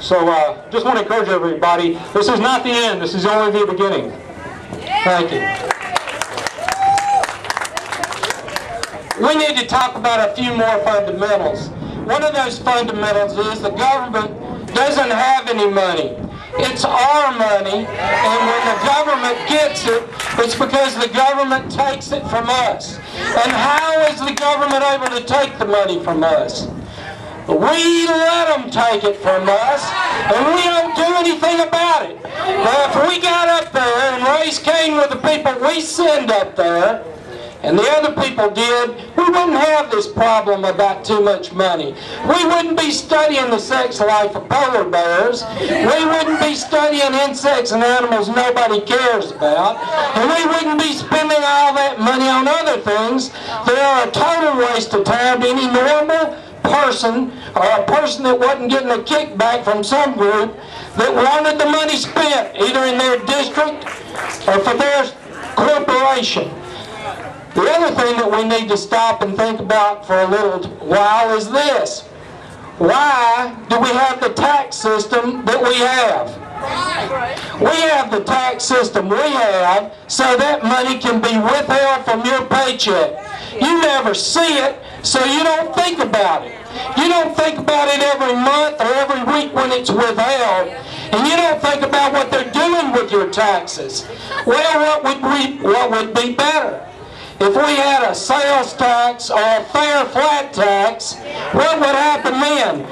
So just want to encourage everybody, this is not the end, this is only the beginning. Thank you. We need to talk about a few more fundamentals. One of those fundamentals is the government doesn't have any money. It's our money, and when the government gets it, it's because the government takes it from us. And how is the government able to take the money from us? We let them take it from us, and we don't do anything about it. Now, if we got up there and raised Cain with the people we send up there, and the other people did, we wouldn't have this problem about too much money. We wouldn't be studying the sex life of polar bears. We wouldn't be studying insects and animals nobody cares about. And we wouldn't be spending all that money on other things that are a total waste of time to any normal person, or a person that wasn't getting a kickback from some group that wanted the money spent either in their district or for their corporation. The other thing that we need to stop and think about for a little while is this. Why do we have the tax system that we have? We have the tax system we have so that money can be withheld from your paycheck. You never see it, so you don't think about it. You don't think about it every month or every week when it's withheld. And you don't think about what they're doing with your taxes. Well, what would be better? If we had a sales tax or a fair flat tax, what would happen then?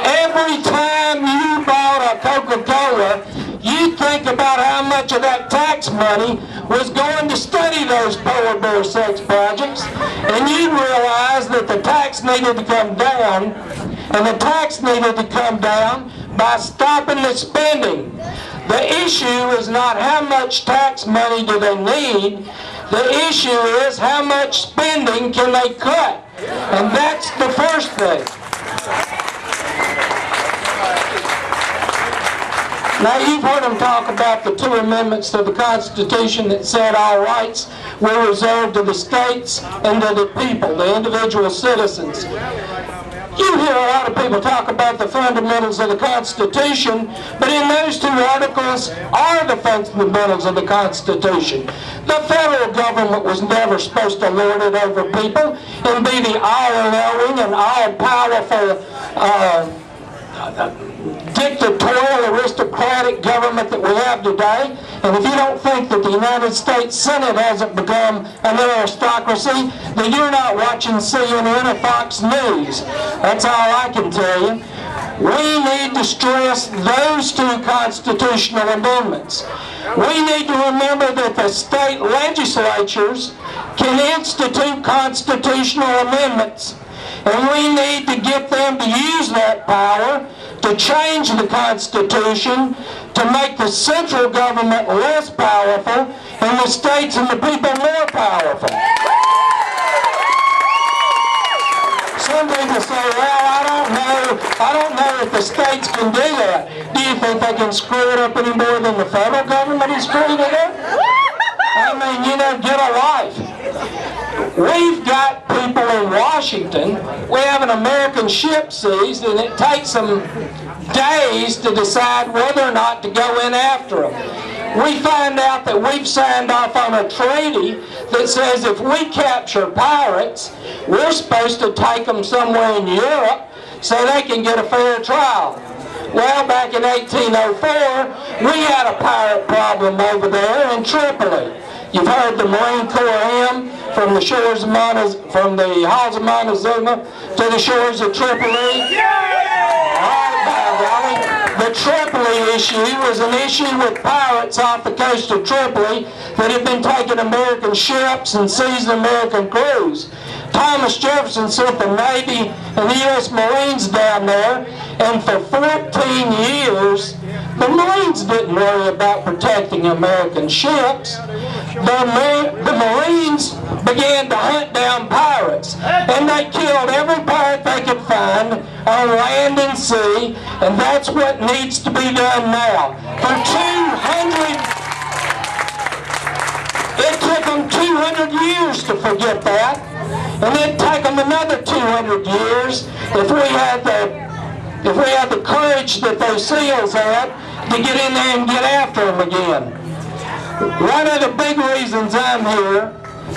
Every time you bought a Coca-Cola, you'd think about how much of that tax money was going to study those polar bear sex projects, and you'd realize that the tax needed to come down, and the tax needed to come down by stopping the spending. The issue is not how much tax money do they need. The issue is how much spending can they cut. And that's the first thing. Now, you've heard them talk about the 2 amendments to the Constitution that said all rights were reserved to the states and to the people, the individual citizens. You hear a lot of people talk about the fundamentals of the Constitution, but in those 2 articles are the fundamentals of the Constitution. The federal government was never supposed to lord it over people and be the all-knowing and all-powerful dictatorial, aristocratic government that we have today. And if you don't think that the United States Senate hasn't become an aristocracy, then you're not watching CNN or Fox News. That's all I can tell you. We need to stress those 2 constitutional amendments. We need to remember that the state legislatures can institute constitutional amendments, and we need to get them to use that power to change the Constitution, to make the central government less powerful and the states and the people more powerful. Some people say, well, I don't know if the states can do that. Do you think they can screw it up any more than the federal government is screwing it up? I mean, you know, get a life. We've got people in Washington, we have an American ship seized, and it takes them days to decide whether or not to go in after them. We find out that we've signed off on a treaty that says if we capture pirates, we're supposed to take them somewhere in Europe so they can get a fair trial. Well, back in 1804, we had a pirate problem over there in Tripoli. You've heard the Marine Corps hymn from the shores of from the halls of Montezuma to the shores of Tripoli. The Tripoli issue was an issue with pirates off the coast of Tripoli that had been taking American ships and seizing American crews. Thomas Jefferson sent the Navy and the U.S. Marines down there, and for 14 years, the Marines didn't worry about protecting American ships. The Marines began to hunt down pirates, and they killed every pirate they could find on land and sea, and that's what needs to be done now. It took them 200 years to forget that, and it'd take them another 200 years if we had the if we had the courage that those SEALs had to get in there and get after them again. One of the big reasons I'm here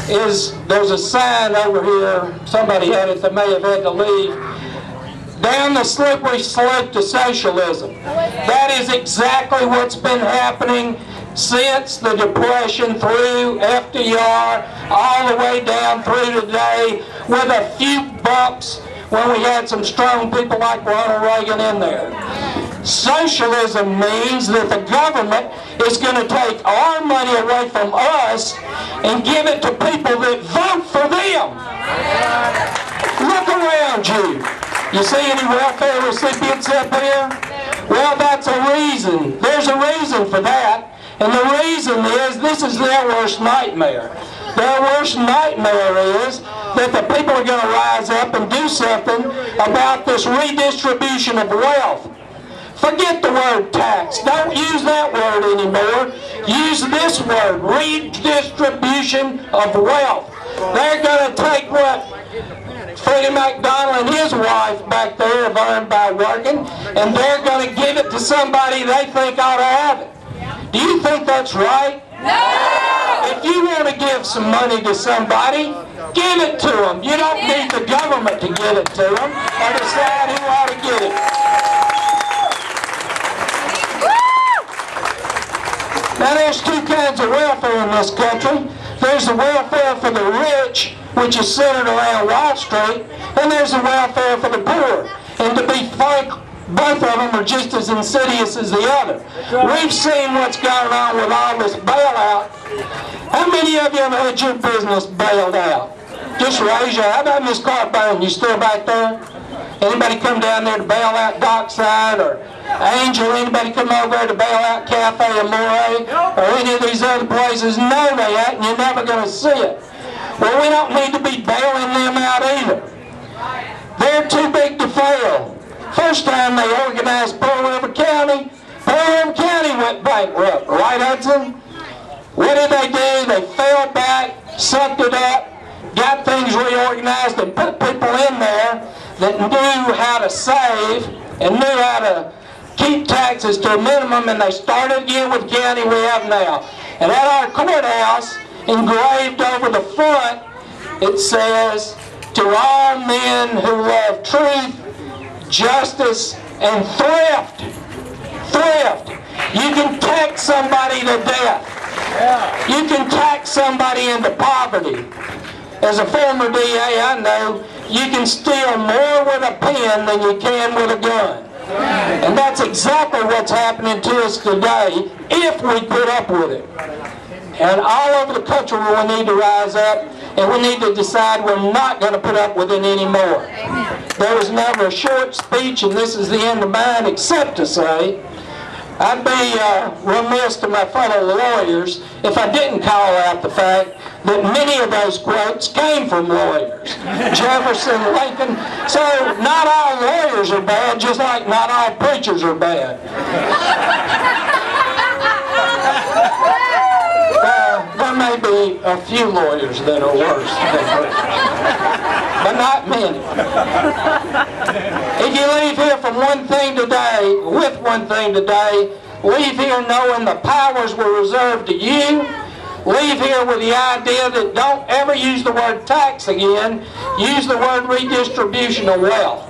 is there's a sign over here, somebody had it that may have had to leave, down the slippery slope to socialism. That is exactly what's been happening since the Depression, through FDR, all the way down through today, with a few bumps when we had some strong people like Ronald Reagan in there. Socialism means that the government is going to take our money away from us and give it to people that vote for them. Look around you. You see any welfare recipients up here? Well, that's a reason. There's a reason for that. And the reason is this is their worst nightmare. Their worst nightmare is that the people are going to rise up and do something about this redistribution of wealth. Forget the word tax. Don't use that word anymore. Use this word, redistribution of wealth. They're going to take what McDonald and his wife back there have earned by working, and they're going to give it to somebody they think ought to have it. Do you think that's right? No! If you want to give some money to somebody, give it to them. You don't need the government to give it to them or decide who ought to get it. Now there's two kinds of welfare in this country. There's the welfare for the rich, which is centered around Wall Street, and there's the welfare for the poor. And to be frank, both of them are just as insidious as the other. We've seen what's going on with all this bailout. How many of you have had your business bailed out? Just raise your hand. How about Miss Carbone? You still back there? Anybody come down there to bail out Dockside or Angel? Anybody come over there to bail out Cafe Amore or any of these other places? No, they ain't, and you're never going to see it. Well, we don't need to be bailing them out either. They're too big to fail. First time they organized Pearl River County went bankrupt, right, Hudson? What did they do? They fell back, sucked it up, got things reorganized, and put people in there that knew how to save and knew how to keep taxes to a minimum, and they started again with the county we have now. And at our courthouse, engraved over the front, it says, "To all men who love truth, justice, and thrift." Thrift. You can tax somebody to death. You can tax somebody into poverty. As a former DA, I know you can steal more with a pen than you can with a gun. And that's exactly what's happening to us today if we put up with it. And all over the country we need to rise up, and we need to decide we're not going to put up with it anymore. There was never a short speech, and this is the end of mine, except to say I'd be remiss to my fellow lawyers if I didn't call out the fact that many of those quotes came from lawyers. Jefferson, Lincoln. So not all lawyers are bad, just like not all preachers are bad. There may be a few lawyers that are worse than preachers, but not many. If you leave here from one thing today, with one thing today, leave here knowing the powers were reserved to you. Leave here with the idea that don't ever use the word tax again. Use the word redistribution of wealth.